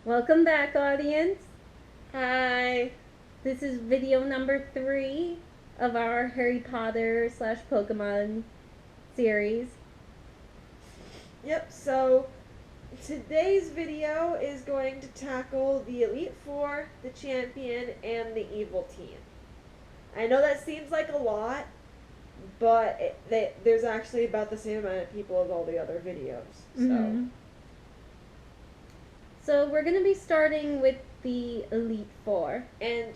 Welcome back, audience. Hi. This is video number 3 of our Harry Potter / Pokemon series. Yep, so today's video is going to tackle the Elite Four, the Champion, and the Evil Team. I know that seems like a lot, but there's actually about the same amount of people as all the other videos. So we're going to be starting with the Elite Four. And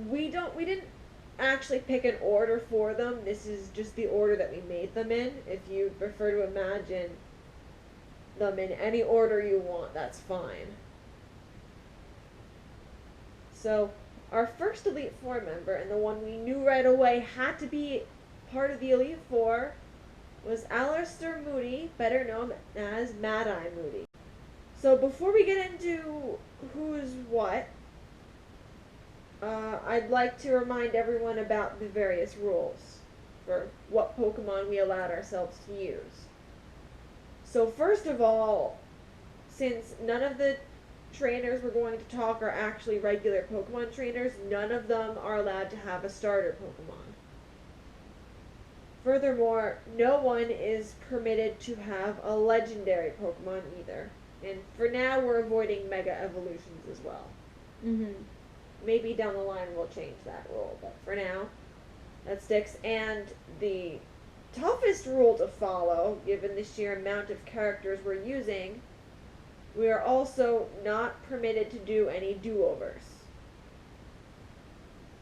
we didn't actually pick an order for them. This is just the order that we made them in. If you prefer to imagine them in any order you want, that's fine. So, our first Elite Four member, and the one we knew right away had to be part of the Elite Four, was Aleister Moody, better known as Mad-Eye Moody. So before we get into who's what, I'd like to remind everyone about the various rules for what Pokemon we allowed ourselves to use. So first of all, since none of the trainers we're going to talk are actually regular Pokemon trainers, none of them are allowed to have a starter Pokemon. Furthermore, no one is permitted to have a legendary Pokemon either. And for now, we're avoiding Mega Evolutions as well. Maybe down the line we'll change that rule, but for now, that sticks. And the toughest rule to follow, given the sheer amount of characters we're using, we are also not permitted to do any do-overs.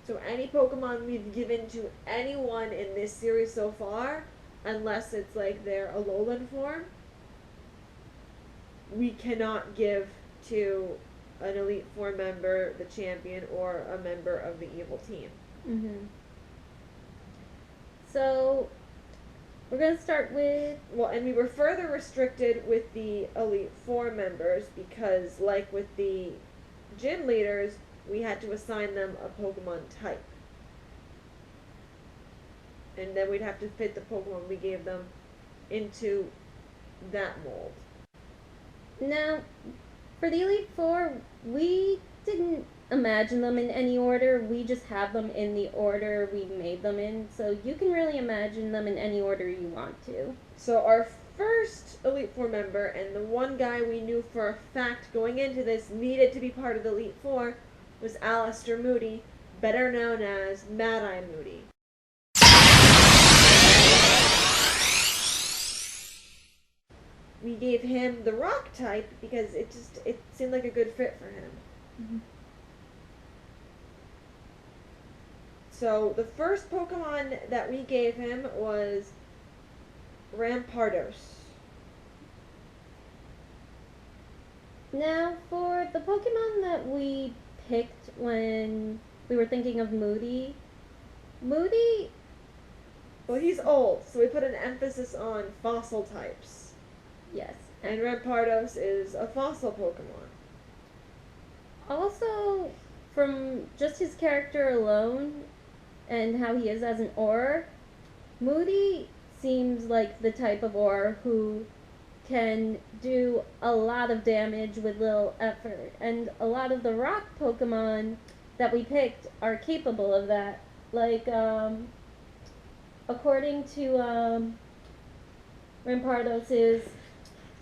So any Pokemon we've given to anyone in this series so far, unless it's like their Alolan form, we cannot give to an Elite Four member, the Champion, or a member of the Evil Team. So we're going to start with... Well, and we were further restricted with the Elite Four members because, like with the gym leaders, we had to assign them a Pokemon type. And then we'd have to fit the Pokemon we gave them into that mold. Now, for the Elite Four, we didn't imagine them in any order. We just have them in the order we made them in. So you can really imagine them in any order you want to. So our first Elite Four member, and the one guy we knew for a fact going into this needed to be part of the Elite Four, was Aleister Moody, better known as Mad-Eye Moody. We gave him the rock type because it seemed like a good fit for him. So the first Pokemon that we gave him was Rampardos. Now, for the Pokemon that we picked when we were thinking of Moody, Well, he's old, so we put an emphasis on fossil types. Yes. And Rampardos is a fossil Pokemon. Also, from just his character alone and how he is as an Auror, Moody seems like the type of Auror who can do a lot of damage with little effort. And a lot of the rock Pokemon that we picked are capable of that. Like, according to Rampardos'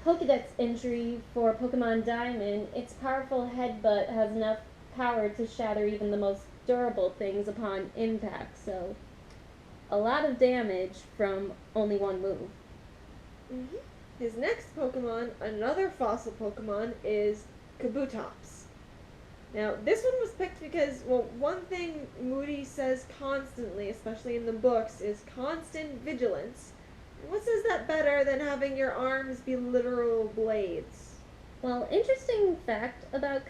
Pokedex entry for Pokemon Diamond, its powerful headbutt has enough power to shatter even the most durable things upon impact, so a lot of damage from only one move. His next Pokemon, another fossil Pokemon, is Kabutops. Now, this one was picked because, well, one thing Moody says constantly, especially in the books, is constant vigilance. What says that better than having your arms be literal blades? Well, interesting fact about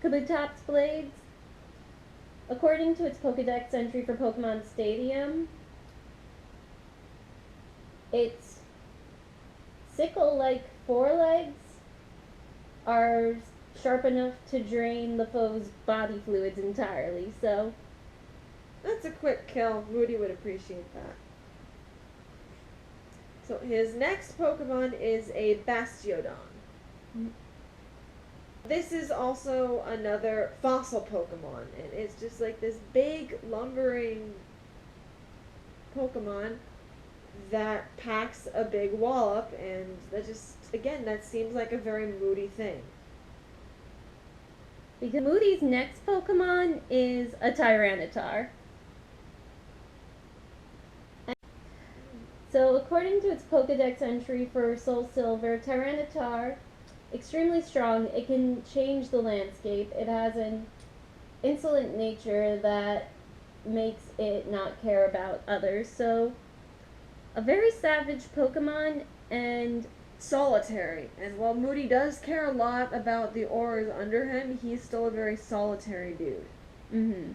Kabutops blades. According to its Pokedex entry for Pokemon Stadium, its sickle-like forelegs are sharp enough to drain the foe's body fluids entirely, so... That's a quick kill. Moody would appreciate that. So his next Pokemon is a Bastiodon. Mm. This is also another fossil Pokemon, and it's just like this big, lumbering Pokemon that packs a big wallop, and that just, again, that seems like a very Moody thing. Because Moody's next Pokemon is a Tyranitar. So, according to its Pokedex entry for Soul Silver, Tyranitar, extremely strong, it can change the landscape. It has an insolent nature that makes it not care about others. So, a very savage Pokemon, and Solitary. And while Moody does care a lot about the auras under him, he's still a very solitary dude. mm-hmm.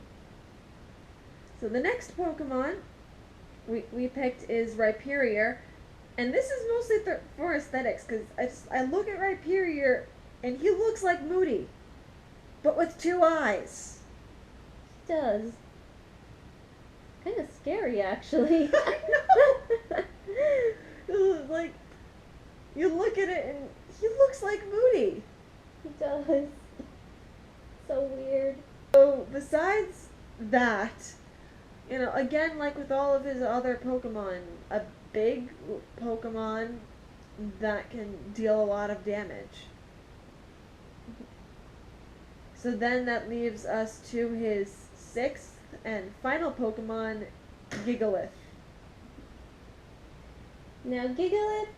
So the next Pokemon we picked is Rhyperior, and this is mostly for aesthetics, because I look at Rhyperior, and he looks like Moody, but with 2 eyes. He does. Kind of scary, actually. I know. Like, you look at it, and he looks like Moody. He does. So weird. So besides that, you know, again, like with all of his other Pokemon, a big Pokemon that can deal a lot of damage. So then that leaves us to his 6th and final Pokemon, Gigalith. Now, Gigalith,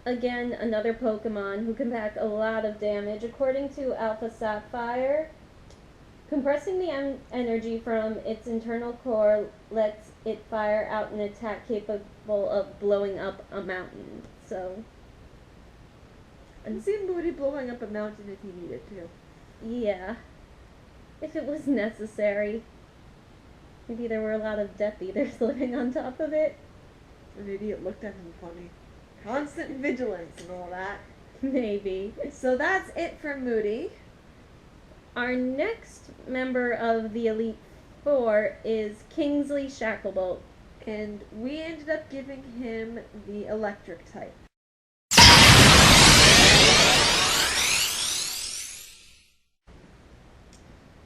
again, another Pokemon who can pack a lot of damage. According to Alpha Sapphire, compressing the energy from its internal core lets it fire out an attack capable of blowing up a mountain. So, I can see Moody blowing up a mountain if he needed to. yeah. If it was necessary. Maybe there were a lot of Death Eaters living on top of it. An idiot looked at him funny. Constant vigilance and all that. Maybe. So that's it for Moody. Our next member of the Elite Four is Kingsley Shacklebolt. And we ended up giving him the electric type.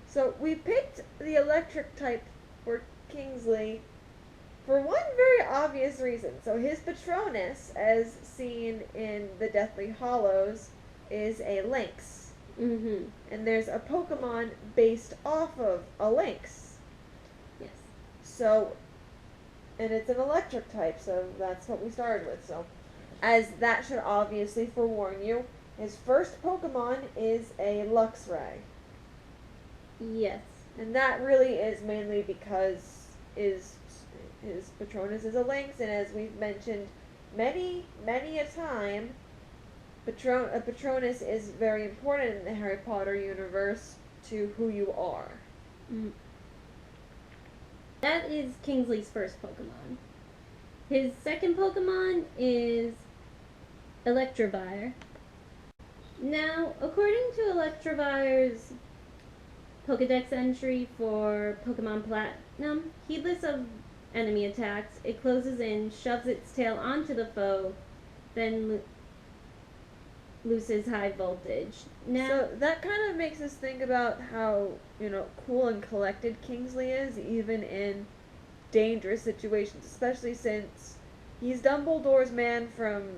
So we picked the electric type for Kingsley for one very obvious reason. So his Patronus, as seen in the Deathly Hollows, is a lynx. Mm-hmm. And there's a Pokemon based off of a lynx. Yes. So, and it's an electric type, so that's what we started with. So, as that should obviously forewarn you, his first Pokemon is a Luxray. Yes. And that really is mainly because his Patronus is a lynx, and as we've mentioned many a time, a Patronus is very important in the Harry Potter universe to who you are. Mm. That is Kingsley's first Pokemon. His second Pokemon is Electivire. Now, according to Electivire's Pokedex entry for Pokemon Platinum, heedless of enemy attacks, it closes in, shoves its tail onto the foe, then looses high voltage. Now, So that kind of makes us think about how, you know, cool and collected Kingsley is, even in dangerous situations, especially since he's Dumbledore's man from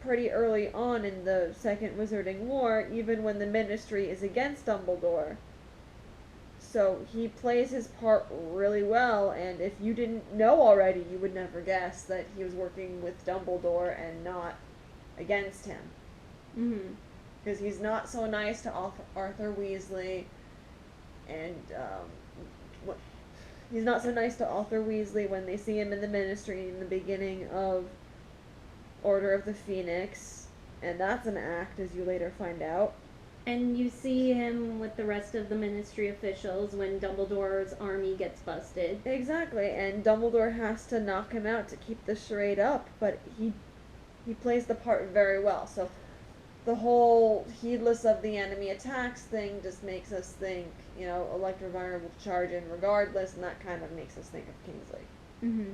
pretty early on in the Second Wizarding War, even when the Ministry is against Dumbledore. So he plays his part really well, and if you didn't know already, you would never guess that he was working with Dumbledore and not against him. mm-hmm. Because he's not so nice to Arthur Weasley, and he's not so nice to Arthur Weasley when they see him in the Ministry in the beginning of Order of the Phoenix, and that's an act, as you later find out. And you see him with the rest of the Ministry officials when Dumbledore's army gets busted. Exactly, and Dumbledore has to knock him out to keep the charade up, but he plays the part very well. So the whole heedless of the enemy attacks thing just makes us think, you know, Electivire will charge in regardless, and that kind of makes us think of Kingsley. Mm-hmm.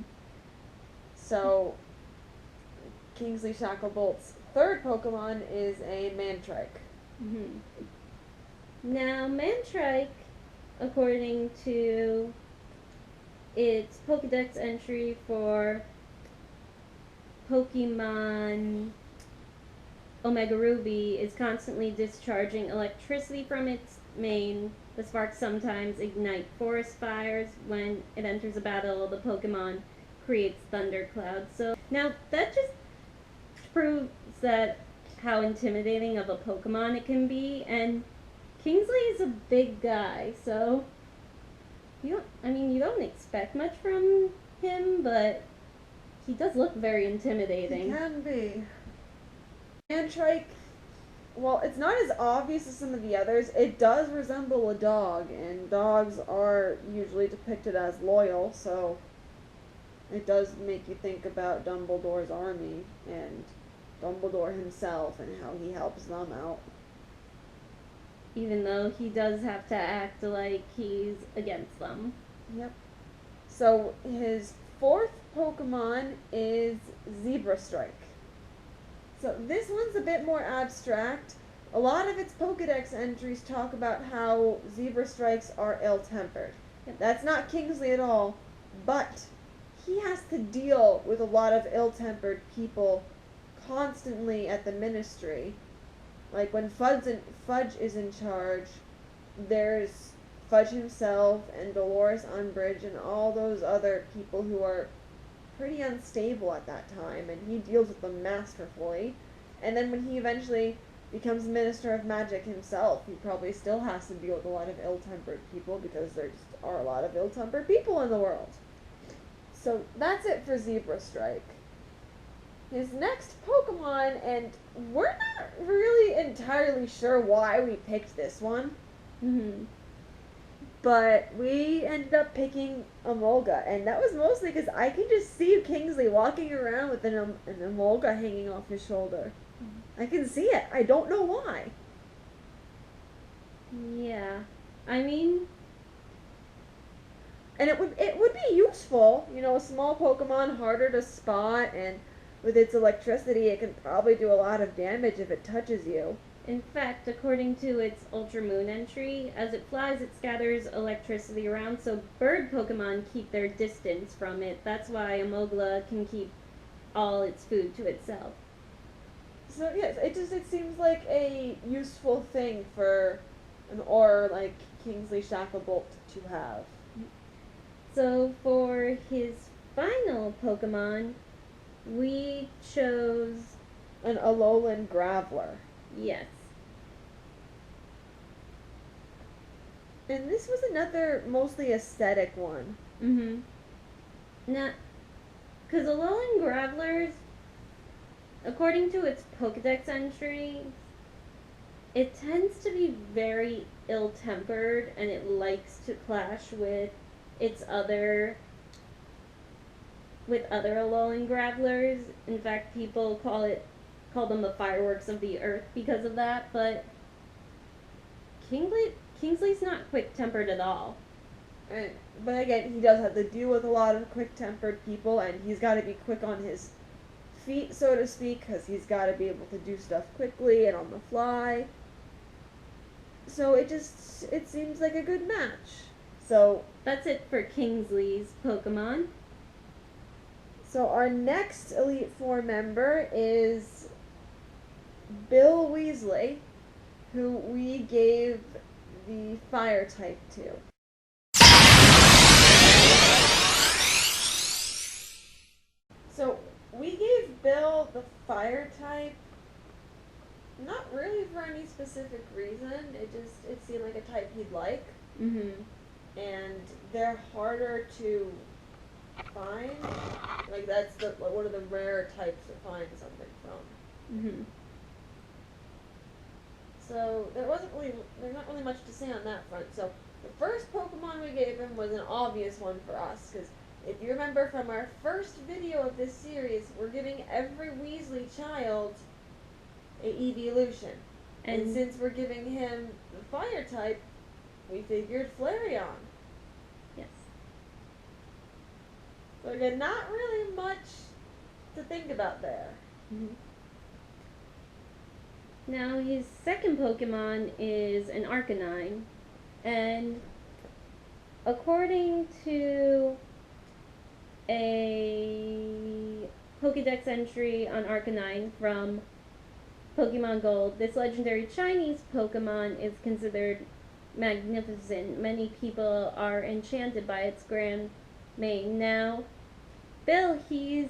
So, Kingsley Shacklebolt's third Pokemon is a Mantrike. Mm-hmm. Now, Mantrike, according to its Pokedex entry for Pokemon Omega Ruby, is constantly discharging electricity from its mane. The sparks sometimes ignite forest fires. When it enters a battle, the Pokemon creates thunderclouds. So now that just proves that how intimidating of a Pokemon it can be, and Kingsley is a big guy, so you don't expect much from him, but he does look very intimidating. He can be. Mantrike, well, it's not as obvious as some of the others. It does resemble a dog, and dogs are usually depicted as loyal, so it does make you think about Dumbledore's army and Dumbledore himself and how he helps them out. Even though he does have to act like he's against them. Yep. So his fourth Pokemon is Zebra Strike. So this one's a bit more abstract. A lot of its Pokedex entries talk about how Zebra Strikes are ill-tempered. Yep. That's not Kingsley at all, but he has to deal with a lot of ill-tempered people constantly at the Ministry. Like when Fudge is in charge, there's Fudge himself and Dolores Umbridge and all those other people who are pretty unstable at that time, and he deals with them masterfully. And then when he eventually becomes Minister of Magic himself, he probably still has to deal with a lot of ill-tempered people because there just are a lot of ill-tempered people in the world. So that's it for Zebra Strike. His next Pokemon, and we're not really entirely sure why we picked this one. Mm-hmm. But we ended up picking Emolga, and that was mostly because I can just see Kingsley walking around with an Emolga hanging off his shoulder. I can see it. I don't know why. Yeah. I mean... And it would be useful, you know, a small Pokemon, harder to spot, and with its electricity, it can probably do a lot of damage if it touches you. In fact, according to its Ultra Moon entry, as it flies, it scatters electricity around, so bird Pokemon keep their distance from it. That's why Emolga can keep all its food to itself. So yes, it seems like a useful thing for an aura like Kingsley Shacklebolt to have. So for his final Pokemon, we chose an Alolan Graveler. Yes. And this was another mostly aesthetic one. Mm-hmm. Now, because Alolan Gravelers, according to its Pokedex entry, it tends to be very ill-tempered, and it likes to clash with its other Alolan Gravelers. In fact, people call them the fireworks of the earth because of that, but Kingsley's not quick-tempered at all. But again, he does have to deal with a lot of quick-tempered people, and he's got to be quick on his feet, so to speak, because he's got to be able to do stuff quickly and on the fly. So it seems like a good match. So that's it for Kingsley's Pokemon. So our next Elite Four member is Bill Weasley, who we gave the fire type to. So we gave Bill the fire type, not really for any specific reason. It seemed like a type he'd like. Mm-hmm. And they're harder to find. Like that's one of the rare types to find something from. Mm-hmm. So there's not really much to say on that front. So the first Pokemon we gave him was an obvious one for us, because if you remember from our first video of this series, we're giving every Weasley child a evolution. And since we're giving him the fire type, we figured Flareon. Yes. So again, not really much to think about there. Mm-hmm. Now, his second Pokemon is an Arcanine, and according to a Pokedex entry on Arcanine from Pokemon Gold, this legendary Chinese Pokemon is considered magnificent. Many people are enchanted by its grand mane. Now, Bill, he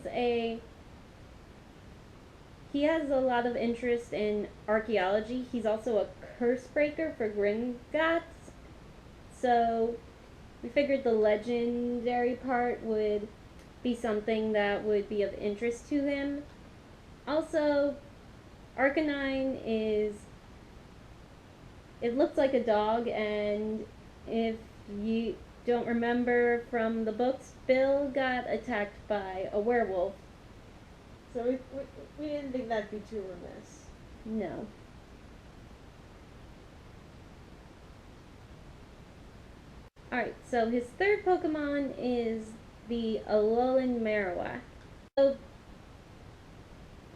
has a lot of interest in archaeology. He's also a curse breaker for Gringotts. So we figured the legendary part would be something that would be of interest to him. Also, Arcanine it looks like a dog, and if you don't remember from the books, Bill got attacked by a werewolf. So we didn't think that'd be too remiss. No. Alright, so his third Pokemon is the Alolan Marowak. So,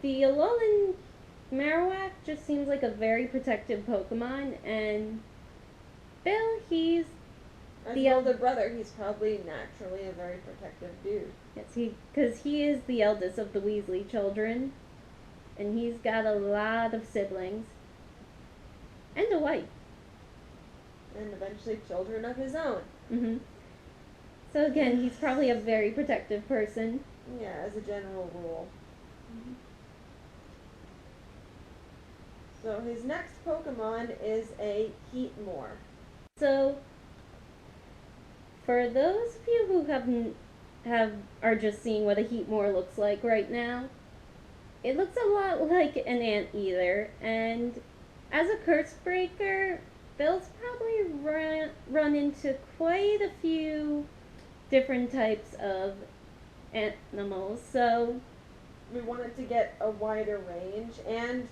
the Alolan Marowak just seems like a very protective Pokemon, and Bill, he's As the older brother, he's probably naturally a very protective dude. Yes, because he is the eldest of the Weasley children, and he's got a lot of siblings, and a wife. And eventually children of his own. Mm-hmm. So again, he's probably a very protective person. Yeah, as a general rule. Mm-hmm. So his next Pokemon is a Heatmor. So, for those of you who are just seeing what a Heatmor looks like right now, it looks a lot like an Anteater, and as a curse breaker, Bill's probably run into quite a few different types of animals, so we wanted to get a wider range, and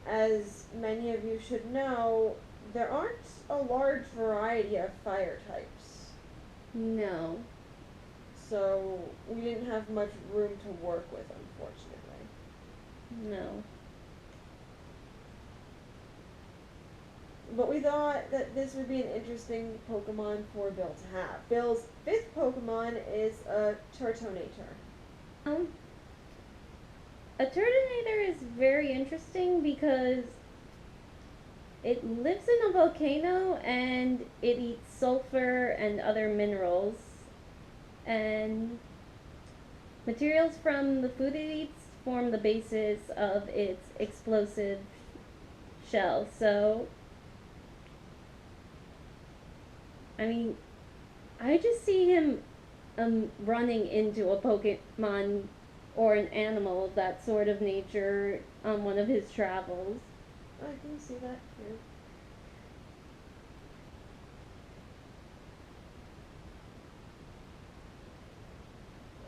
as many of you should know, there aren't a large variety of fire types. No. So we didn't have much room to work with, unfortunately. No. But we thought that this would be an interesting Pokemon for Bill to have. Bill's fifth Pokemon is a Turtonator. A Turtonator is very interesting because it lives in a volcano and it eats sulfur and other minerals. And materials from the food it eats form the basis of its explosive shell. So, I mean, I just see him running into a Pokemon or an animal of that sort of nature on one of his travels. I can see that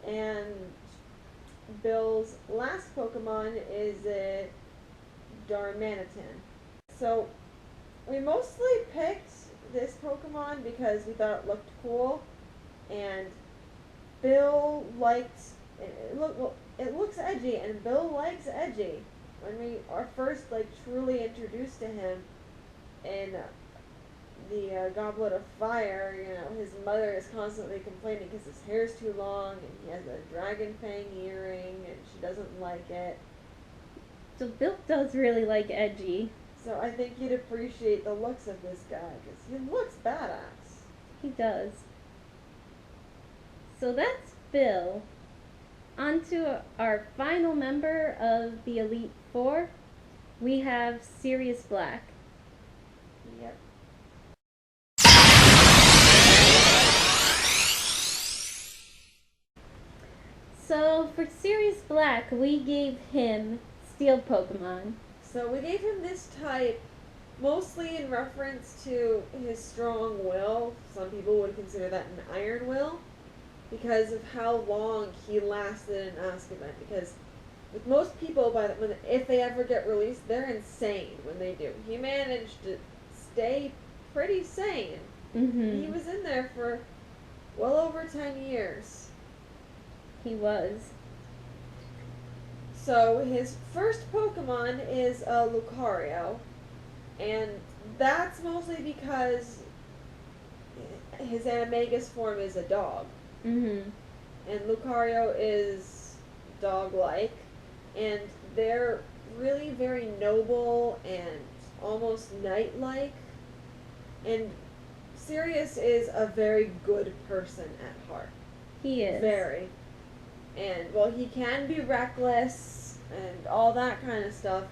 too. And Bill's last Pokemon is a Darmanitan. So we mostly picked this Pokemon because we thought it looked cool, and Bill liked it looks edgy, and Bill likes edgy. When we are first truly introduced to him in the Goblet of Fire, his mother is constantly complaining because his hair's too long, and he has a dragon fang earring, and she doesn't like it. So Bill does really like edgy. So I think you'd appreciate the looks of this guy, because he looks badass. He does. So that's Bill. On to our final member of the Elite Four. We have Sirius Black. Yep. So for Sirius Black, we gave him Steel Pokemon. So we gave him this type mostly in reference to his strong will. Some people would consider that an iron will, because of how long he lasted in Azkaban. Because with most people, if they ever get released, they're insane when they do. He managed to stay pretty sane. Mm-hmm. He was in there for well over 10 years. He was. So his first Pokemon is a Lucario, and that's mostly because his Animagus form is a dog. Mm-hmm. And Lucario is dog-like, and they're really very noble and almost knight-like. And Sirius is a very good person at heart. He is. Very. And while he can be reckless and all that kind of stuff,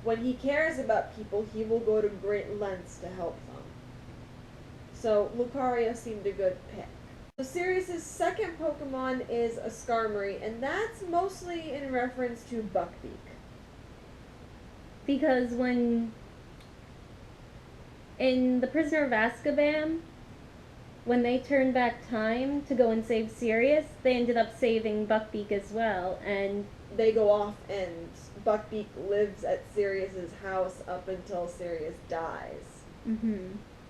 when he cares about people, he will go to great lengths to help them. So Lucario seemed a good pick. So Sirius's second Pokemon is a Skarmory, and that's mostly in reference to Buckbeak. Because when in The Prisoner of Azkaban, when they turned back time to go and save Sirius, they ended up saving Buckbeak as well, and they go off and Buckbeak lives at Sirius's house up until Sirius dies. Mm-hmm.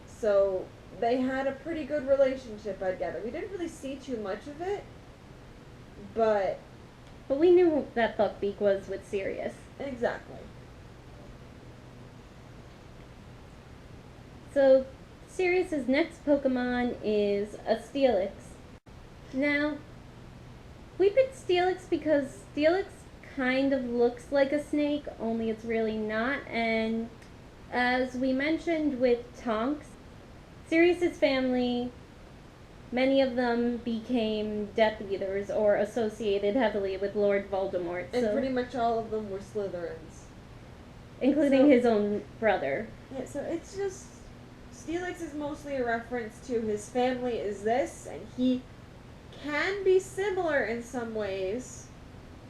So they had a pretty good relationship, I'd gather. We didn't really see too much of it, but we knew that Buckbeak was with Sirius. Exactly. So Sirius's next Pokemon is a Steelix. Now, we picked Steelix because Steelix kind of looks like a snake, only it's really not, and as we mentioned with Tonks, Sirius's family, many of them became Death Eaters or associated heavily with Lord Voldemort. And pretty much all of them were Slytherins. Including his own brother. Yeah, so it's just, Steelix is mostly a reference to his family is this, and he can be similar in some ways,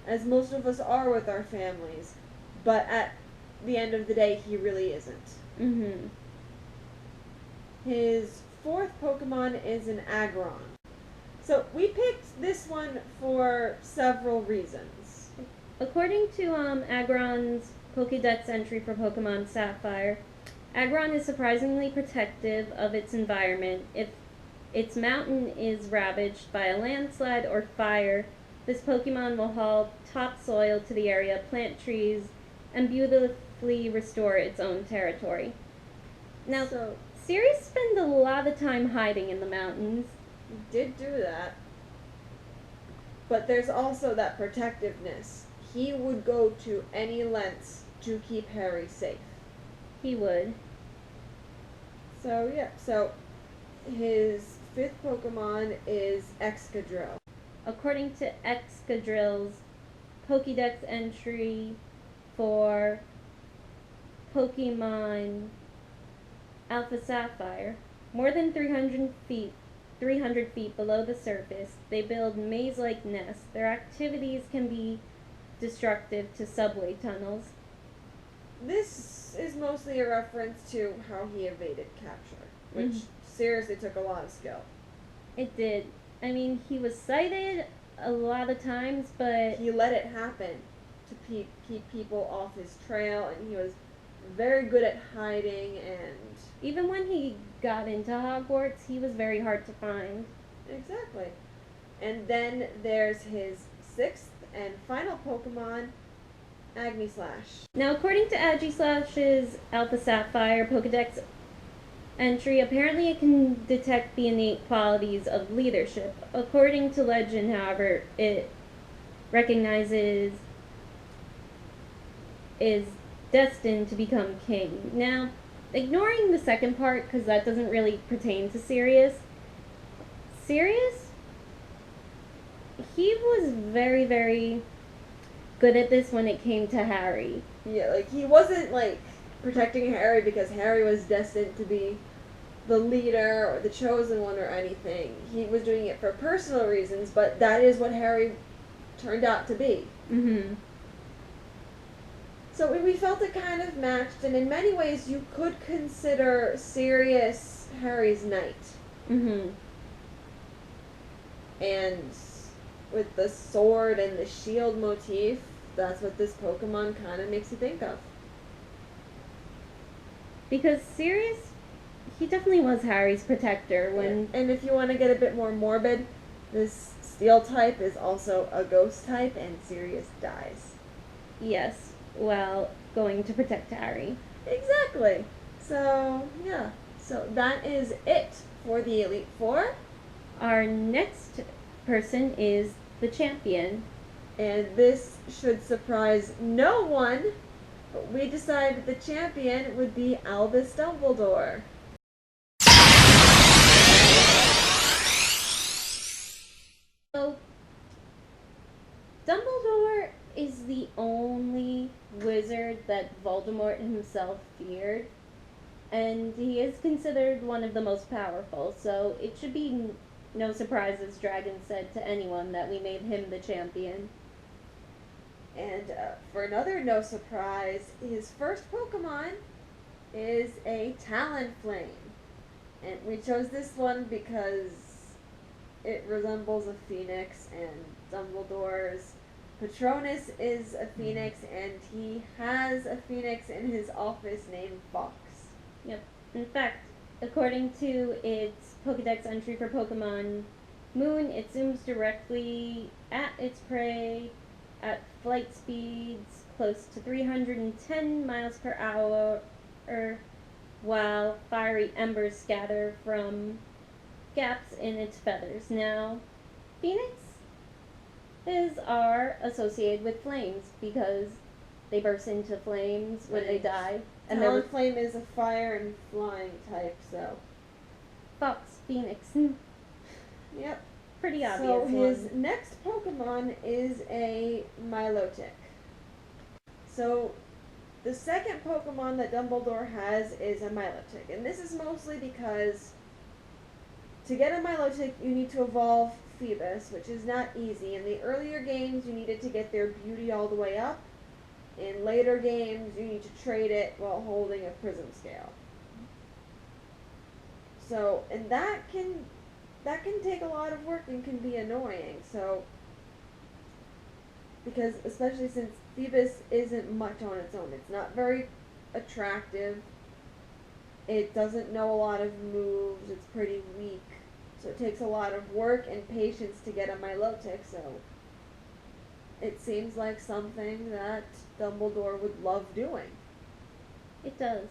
as most of us are with our families, but at the end of the day, he really isn't. Mm-hmm. His fourth Pokemon is an Aggron. So we picked this one for several reasons. According to Aggron's Pokédex entry for Pokemon Sapphire, Aggron is surprisingly protective of its environment. If its mountain is ravaged by a landslide or fire, this Pokemon will haul topsoil to the area, plant trees, and beautifully restore its own territory. Now, Sirius spent a lot of time hiding in the mountains. He did do that. But there's also that protectiveness. He would go to any lengths to keep Harry safe. He would. So, yeah. So, his fifth Pokemon is Excadrill. According to Excadrill's Pokédex entry for Pokemon Alpha Sapphire, more than 300 feet below the surface, they build maze-like nests. Their activities can be destructive to subway tunnels. This is mostly a reference to how he evaded capture, which seriously took a lot of skill. It did. I mean, he was sighted a lot of times, but he let it happen to keep people off his trail, and he was very good at hiding, and even when he got into Hogwarts, he was very hard to find. Exactly. And then there's his sixth and final Pokemon, Aegislash. Now, according to Aegislash's Alpha Sapphire Pokedex entry, apparently it can detect the innate qualities of leadership. According to legend, however, it recognizes is destined to become king. Now, ignoring the second part, because that doesn't really pertain to Sirius, he was very, very good at this when it came to Harry. Yeah, like, he wasn't, like, protecting Harry because Harry was destined to be the leader or the chosen one or anything. He was doing it for personal reasons, but that is what Harry turned out to be. Mm-hmm. So we felt it kind of matched, and in many ways you could consider Sirius Harry's knight. Mm-hmm. And with the sword and the shield motif, that's what this Pokemon kind of makes you think of. Because Sirius, he definitely was Harry's protector when... Yeah. And if you want to get a bit more morbid, this steel type is also a ghost type, and Sirius dies. Yes, while going to protect Harry. Exactly. So, yeah. So that is it for the Elite Four. Our next person is the champion. And this should surprise no one, but we decided the champion would be Albus Dumbledore. So, Dumbledore is the only wizard that Voldemort himself feared, and he is considered one of the most powerful, so it should be no surprise, as Dragon said to anyone, that we made him the champion. And for another no surprise, his first Pokemon is a Talonflame. And we chose this one because it resembles a phoenix, and Dumbledore's Patronus is a phoenix, and he has a phoenix in his office named Fox. Yep. In fact, according to its Pokedex entry for Pokemon Moon, it zooms directly at its prey at flight speeds close to 310 miles per hour, while fiery embers scatter from gaps in its feathers. Now, phoenixes are associated with flames because they burst into flames when they die. And Talonflame is a fire and flying type, so. Fox, Phoenix. Yep. Pretty obvious. So his next Pokemon is a Milotic. So the second Pokemon that Dumbledore has is a Milotic. And this is mostly because to get a Milotic, you need to evolve Phoebus, which is not easy. In the earlier games, you needed to get their beauty all the way up. In later games, you need to trade it while holding a prism scale. So, and that can take a lot of work and can be annoying. So, because especially since Phoebus isn't much on its own, it's not very attractive. It doesn't know a lot of moves. It's pretty weak. So it takes a lot of work and patience to get a Milotic. So it seems like something that Dumbledore would love doing. It does.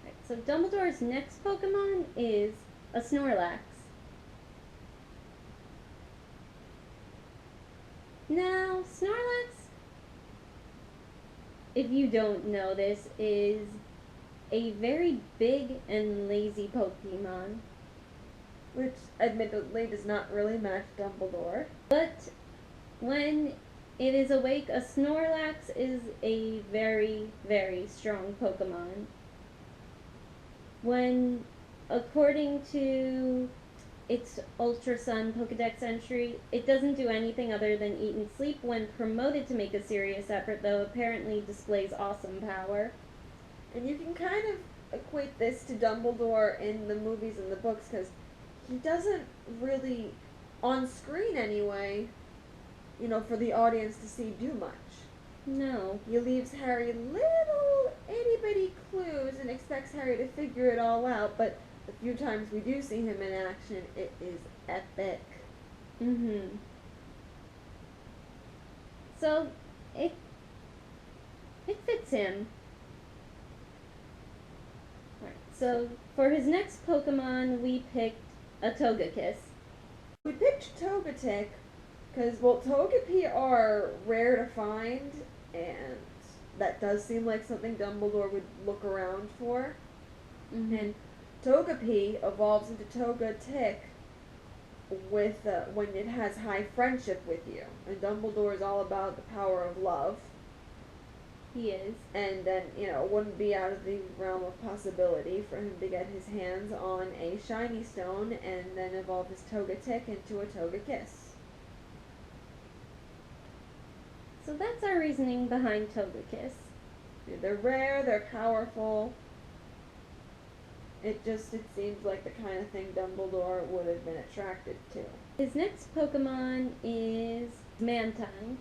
Right, so Dumbledore's next Pokemon is a Snorlax. Now, Snorlax, if you don't know this, is a very big and lazy Pokemon. Which, admittedly, does not really match Dumbledore. But when it is awake, a Snorlax is a very, very strong Pokemon. When, according to its Ultra Sun Pokedex entry, it doesn't do anything other than eat and sleep. When promoted to make a serious effort, though, apparently displays awesome power. And you can kind of equate this to Dumbledore in the movies and the books, because he doesn't really, on screen anyway, for the audience to see, do much. No. He leaves Harry little itty-bitty clues and expects Harry to figure it all out, but the few times we do see him in action, it is epic. Mm-hmm. So, it fits him. Alright, so for his next Pokemon, we picked a Togekiss. We picked Togetic because, well, Togepi are rare to find, and that does seem like something Dumbledore would look around for. Mm-hmm. And Togepi evolves into Togetic with when it has high friendship with you. And Dumbledore is all about the power of love. He is. And then, it wouldn't be out of the realm of possibility for him to get his hands on a shiny stone and then evolve his Togetic into a Togekiss. So that's our reasoning behind Togekiss. They're rare, they're powerful. It seems like the kind of thing Dumbledore would have been attracted to. His next Pokemon is Mantine.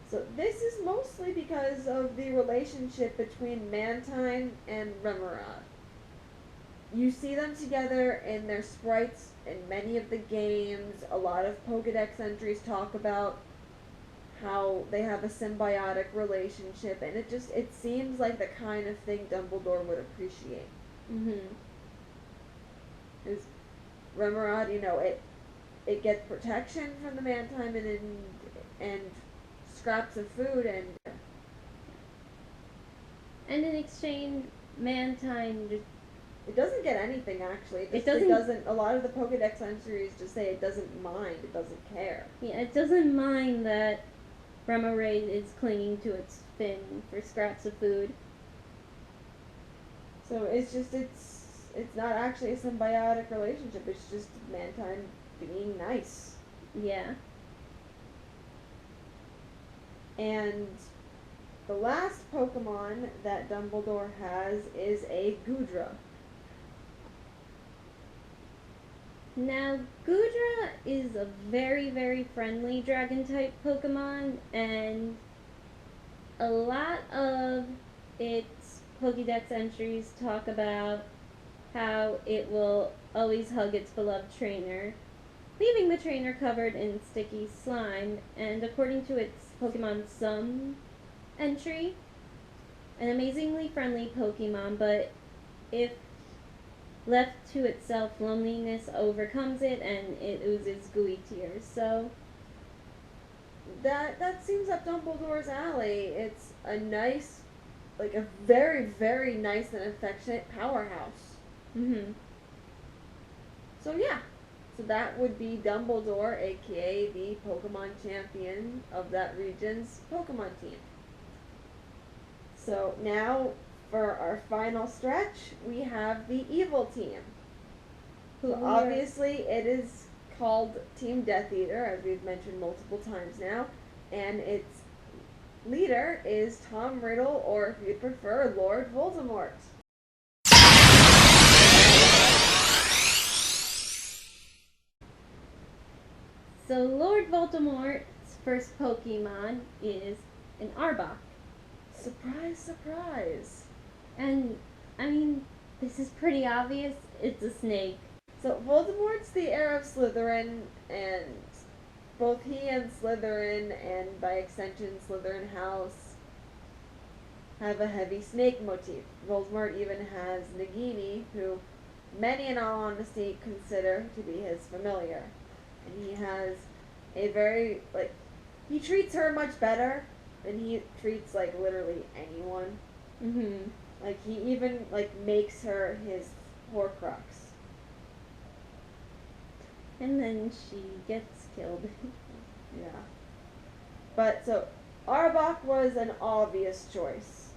So this is mostly because of the relationship between Mantine and Remoraid. You see them together in their sprites in many of the games. A lot of Pokedex entries talk about how they have a symbiotic relationship, and it seems like the kind of thing Dumbledore would appreciate. Is Remoraid, it gets protection from the Mantime and scraps of food and in exchange, Mantine just it doesn't get anything actually. It doesn't. A lot of the Pokedex entries just say it doesn't mind. It doesn't care. Yeah, it doesn't mind that Remoraid is clinging to its fin for scraps of food. So it's not actually a symbiotic relationship. It's just Mantine being nice. Yeah. And the last Pokemon that Dumbledore has is a Goodra. Now, Goodra is a very, very friendly dragon-type Pokemon, and a lot of its Pokédex entries talk about how it will always hug its beloved trainer, leaving the trainer covered in sticky slime, and according to its Pokemon Sum entry, an amazingly friendly Pokemon, but if left to itself, loneliness overcomes it and it oozes gooey tears. So that seems up Dumbledore's alley. It's a nice, like a very, very nice and affectionate powerhouse. So yeah. So that would be Dumbledore, aka the Pokemon champion of that region's Pokemon team. So now, for our final stretch, we have the evil team. So obviously, it is called Team Death Eater, as we've mentioned multiple times now, and its leader is Tom Riddle, or if you prefer, Lord Voldemort. So Lord Voldemort's first Pokemon is an Arbok. Surprise, surprise. And, I mean, this is pretty obvious. It's a snake. So Voldemort's the heir of Slytherin, and both he and Slytherin, and by extension Slytherin House, have a heavy snake motif. Voldemort even has Nagini, who many in all honesty consider to be his familiar. And he has a very, he treats her much better than he treats, literally anyone. He even, makes her his Horcrux. And then she gets killed. Yeah. But, so, Arbok was an obvious choice.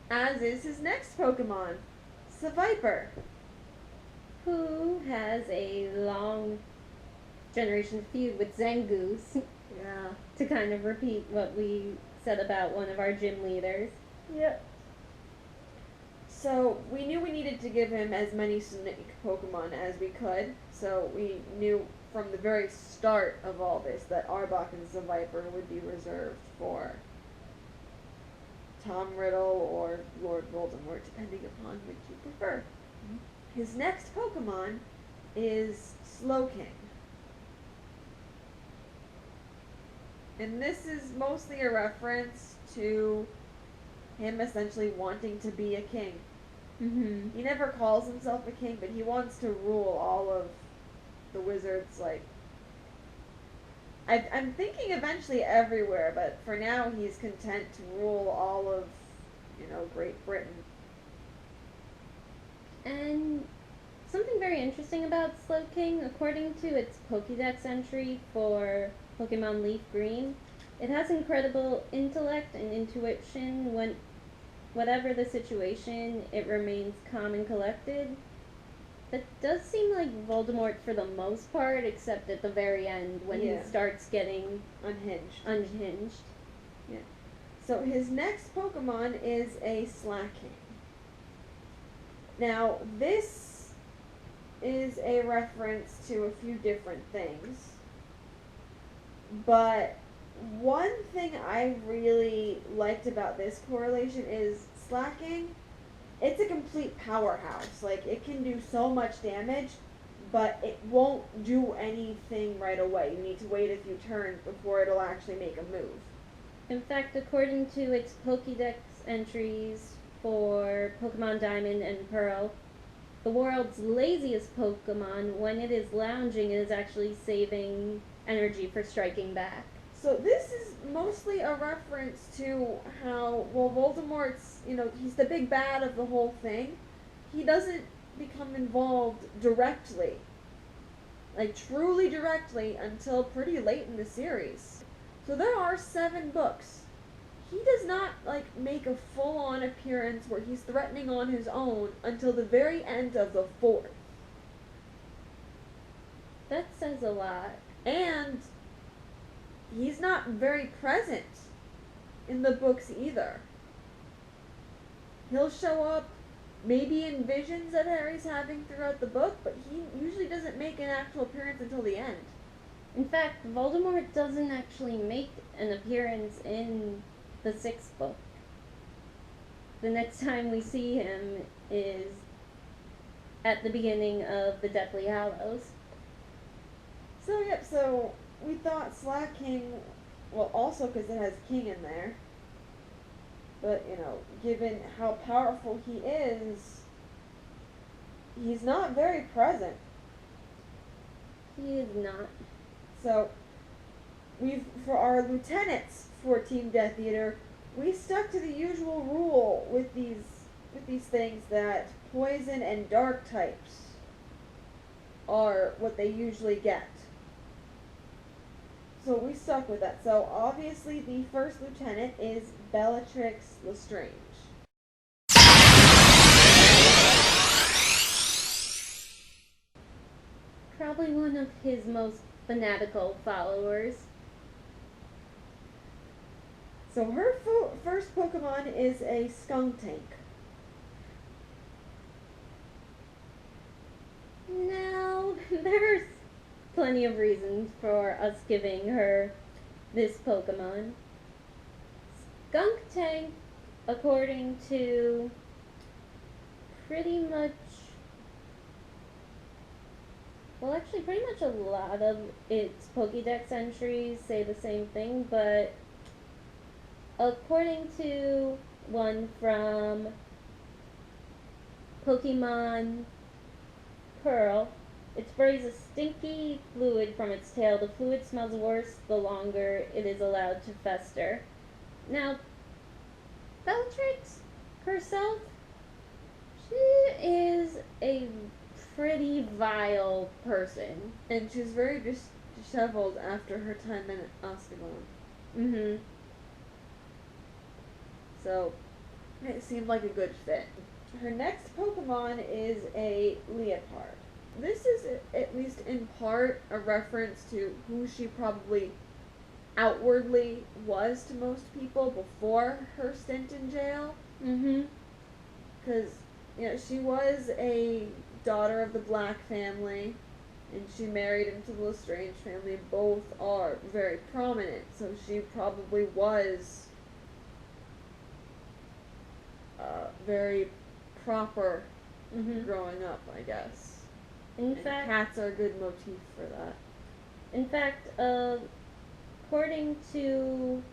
As is his next Pokemon, Seviper. Who has a long generation feud with Zangoose. Yeah. To kind of repeat what we said about one of our gym leaders. Yep. So, we knew we needed to give him as many snake Pokemon as we could. So, we knew from the very start of all this that Arbok and Seviper would be reserved for Tom Riddle or Lord Voldemort, depending upon which you prefer. His next Pokemon is Slowking. And this is mostly a reference to him essentially wanting to be a king. He never calls himself a king, but he wants to rule all of the wizards, I'm thinking eventually everywhere, but for now he's content to rule all of, Great Britain. And something very interesting about Slowking, according to its Pokédex entry for Pokemon Leaf Green, it has incredible intellect and intuition. When whatever the situation, it remains calm and collected. That does seem like Voldemort for the most part, except at the very end when he starts getting unhinged. Yeah. So his next Pokemon is a Slacking. Now, this is a reference to a few different things. But one thing I really liked about this correlation is Slacking, it's a complete powerhouse. It can do so much damage, but it won't do anything right away. You need to wait a few turns before it'll actually make a move. In fact, according to its Pokédex entries for Pokemon Diamond and Pearl, the world's laziest Pokemon, when it is lounging, it is actually saving energy for striking back. So this is mostly a reference to how, well, Voldemort's, he's the big bad of the whole thing. He doesn't become involved directly, like truly directly, until pretty late in the series. So there are 7 books. He does not, make a full-on appearance where he's threatening on his own until the very end of the 4th. That says a lot. And he's not very present in the books either. He'll show up maybe in visions that Harry's having throughout the book, but he usually doesn't make an actual appearance until the end. In fact, Voldemort doesn't actually make an appearance in the 6th book. The next time we see him is at the beginning of the Deathly Hallows. So we thought Slack King, well, also because it has King in there, but, given how powerful he is, he's not very present. He is not. So, for our lieutenants for Team Death Eater, we stuck to the usual rule with these things that poison and dark types are what they usually get. So we stuck with that. So obviously the first lieutenant is Bellatrix Lestrange. Probably one of his most fanatical followers. So her first Pokemon is a Skuntank. Now, there's plenty of reasons for us giving her this Pokemon. Skuntank, according to pretty much a lot of its Pokédex entries say the same thing, but according to one from Pokemon Pearl, it sprays a stinky fluid from its tail. The fluid smells worse the longer it is allowed to fester. Now, Bellatrix herself, she is a pretty vile person. And she's very disheveled after her time in Azkaban. Mm-hmm. So, it seemed like a good fit. Her next Pokemon is a Leopard. This is, at least in part, a reference to who she probably outwardly was to most people before her stint in jail. Mm-hmm. Because, she was a daughter of the Black family, and she married into the Lestrange family. Both are very prominent, so she probably was very proper growing up, I guess. In fact, cats are a good motif for that. In fact, according to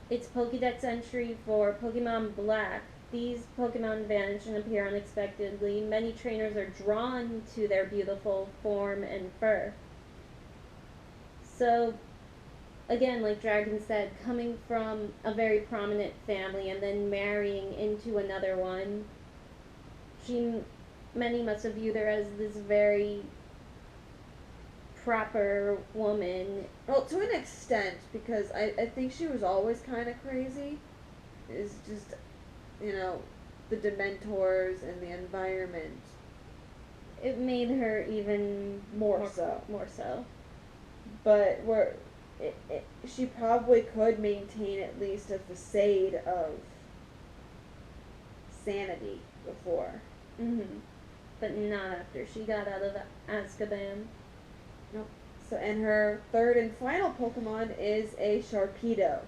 its Pokédex entry for Pokemon Black, these Pokemon vanish and appear unexpectedly. Many trainers are drawn to their beautiful form and fur. So, again, like Dragon said, coming from a very prominent family and then marrying into another one, many must have viewed her as this very proper woman. Well, to an extent, because I think she was always kind of crazy. It's just, the Dementors and the environment. It made her even more so. More so. But she probably could maintain at least a facade of sanity before. Mm-hmm. But not after she got out of Azkaban. Nope. So, and her third and final Pokemon is a Sharpedo.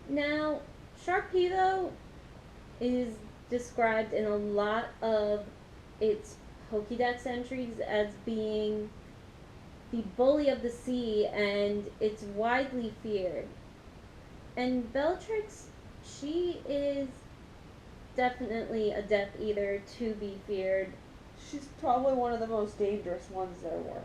Now, Sharpedo is described in a lot of its Pokédex entries as being the bully of the sea, and it's widely feared. And Bellatrix, she is definitely a Death Eater to be feared. She's probably one of the most dangerous ones there were.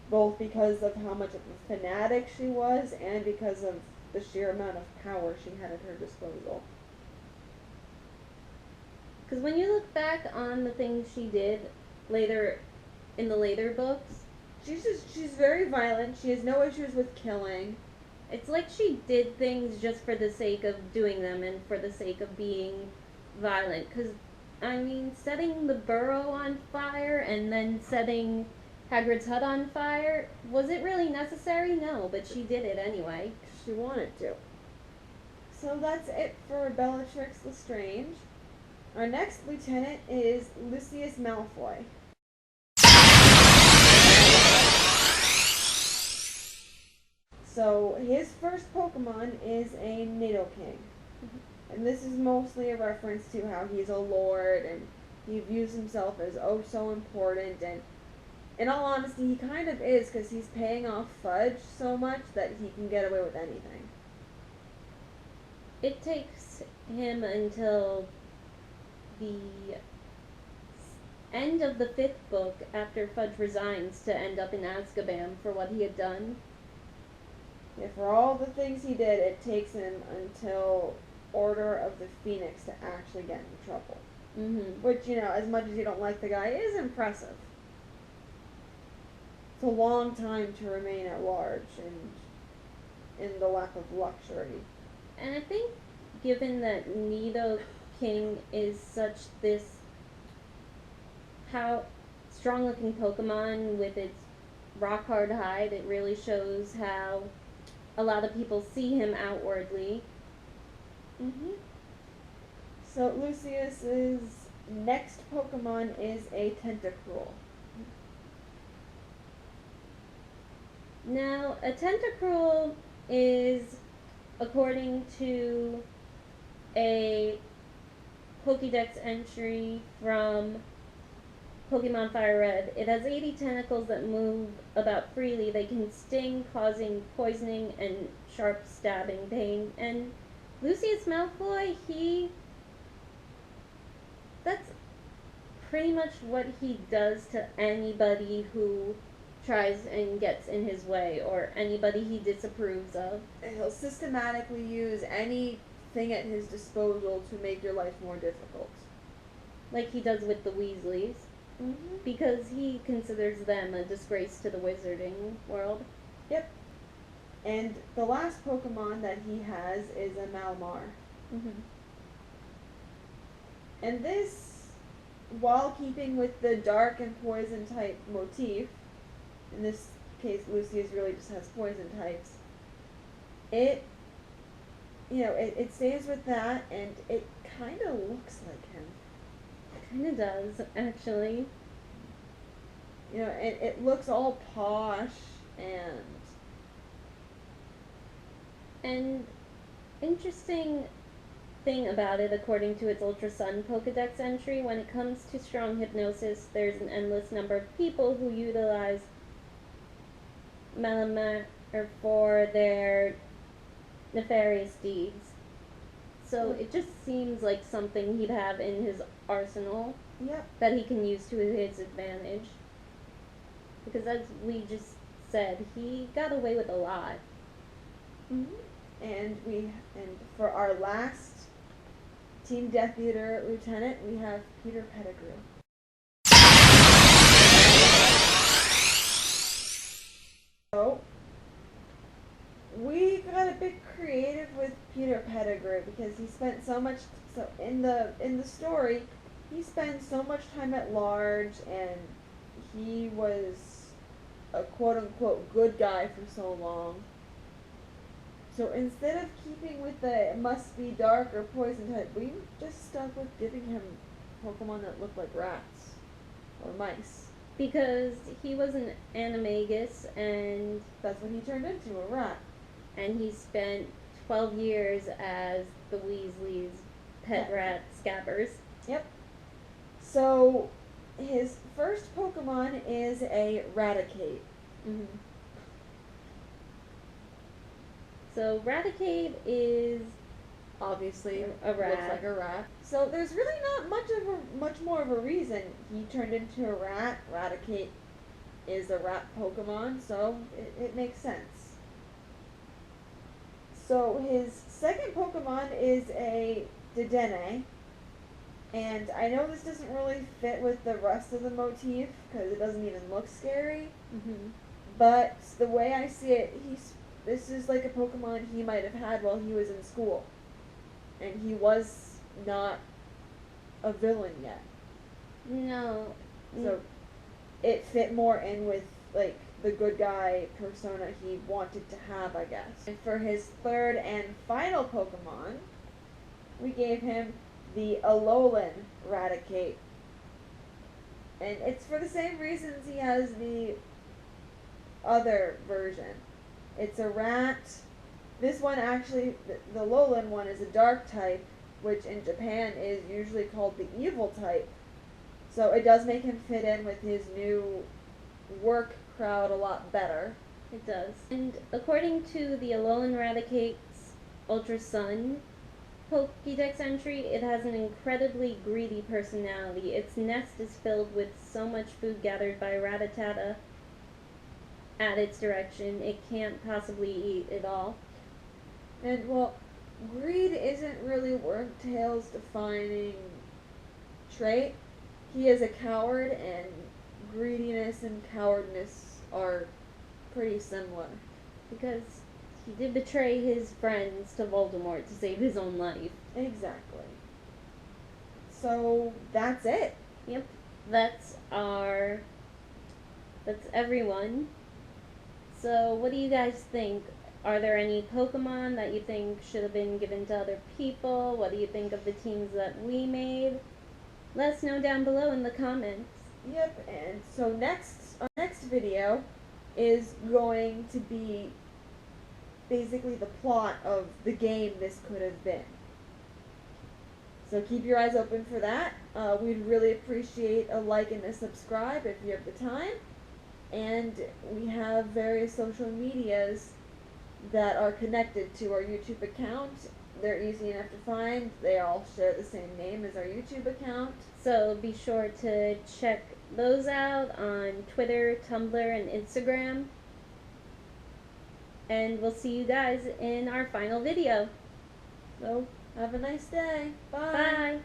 Both because of how much of a fanatic she was and because of the sheer amount of power she had at her disposal. Because when you look back on the things she did later in the later books, she's very violent. She has no issues with killing. It's like she did things just for the sake of doing them and for the sake of being violent. Because, I mean, setting the burrow on fire and then setting Hagrid's hut on fire, was it really necessary? No, but she did it anyway. She wanted to. So that's it for Bellatrix Lestrange. Our next lieutenant is Lucius Malfoy. So his first Pokemon is a Nidoking. And this is mostly a reference to how he's a lord and he views himself as oh so important, and in all honesty he kind of is, because he's paying off Fudge so much that he can get away with anything. It takes him until the end of the 5th book, after Fudge resigns, to end up in Azkaban for what he had done. Yeah, for all the things he did, it takes him until Order of the Phoenix to actually get into trouble. Mm-hmm. Which, you know, as much as you don't like the guy, is impressive. It's a long time to remain at large and in the lack of luxury. And I think, given that Nidoking is such this how strong looking Pokemon with its rock hard hide, it really shows how a lot of people see him outwardly. Mm-hmm. So Lucius's next Pokemon is a Tentacruel. Now, a Tentacruel is, according to a Pokédex entry from Pokemon Fire Red, it has 80 tentacles that move about freely. They can sting, causing poisoning and sharp stabbing pain. And Lucius Malfoy, that's pretty much what he does to anybody who tries and gets in his way, or anybody he disapproves of. And he'll systematically use anything at his disposal to make your life more difficult. Like he does with the Weasleys. Mm-hmm. Because he considers them a disgrace to the wizarding world. Yep. And the last Pokemon that he has is a Malamar. Mm-hmm. And this, while keeping with the dark and poison type motif, in this case Lucius really just has poison types, it stays with that, and it kind of looks like him. Kind of does, actually. You know, it looks all posh and interesting thing about it, according to its Ultra Sun Pokedex entry, when it comes to strong hypnosis, there's an endless number of people who utilize Malamar for their nefarious deeds. So it just seems like something he'd have in his arsenal. Yep. That he can use to his advantage. Because as we just said, he got away with a lot. Mm-hmm. And for our last Team Death Eater Lieutenant, we have Peter Pettigrew. So we got a bit creative with Peter Pettigrew because he spent so much in the story. He spent so much time at large, and he was a quote-unquote good guy for so long. So instead of keeping with the must be dark or poison type, we just stuck with giving him Pokemon that looked like rats or mice. Because he was an animagus, and that's what he turned into, a rat. And he spent 12 years as the Weasley's pet rat Scabbers. Yep. So, his first Pokemon is a Raticate. Mm-hmm. So Raticate is Obviously, a rat. looks like a rat. So there's really not much more of a reason he turned into a rat. Raticate is a rat Pokemon, so it makes sense. So his second Pokemon is a Dedenne, and I know this doesn't really fit with the rest of the motif because it doesn't even look scary. Mm-hmm. But the way I see it, this is like a Pokemon he might have had while he was in school, and he was not a villain yet. No. So it fit more in with like the good guy persona he wanted to have, I guess. And for his third and final Pokemon, we gave him the Alolan Raticate. And it's for the same reasons he has the other version. It's a rat. This one actually, the Alolan one is a dark type, which in Japan is usually called the evil type. So it does make him fit in with his new work crowd a lot better. It does. And according to the Alolan Raticate's Ultra Sun Pokédex entry, it has an incredibly greedy personality. Its nest is filled with so much food gathered by Rattata at its direction, it can't possibly eat it all. And, well, greed isn't really Wormtail's defining trait. He is a coward, and greediness and cowardness are pretty similar. Because he did betray his friends to Voldemort to save his own life. Exactly. So, that's it. Yep. That's everyone. So, what do you guys think? Are there any Pokemon that you think should have been given to other people? What do you think of the teams that we made? Let us know down below in the comments. Yep, and so our next video is going to be basically the plot of the game this could have been. So keep your eyes open for that. We'd really appreciate a like and a subscribe if you have the time. And we have various social medias that are connected to our YouTube account. They're easy enough to find. They all share the same name as our YouTube account. So be sure to check those out on Twitter, Tumblr, and Instagram. And we'll see you guys in our final video. So, have a nice day. Bye. Bye.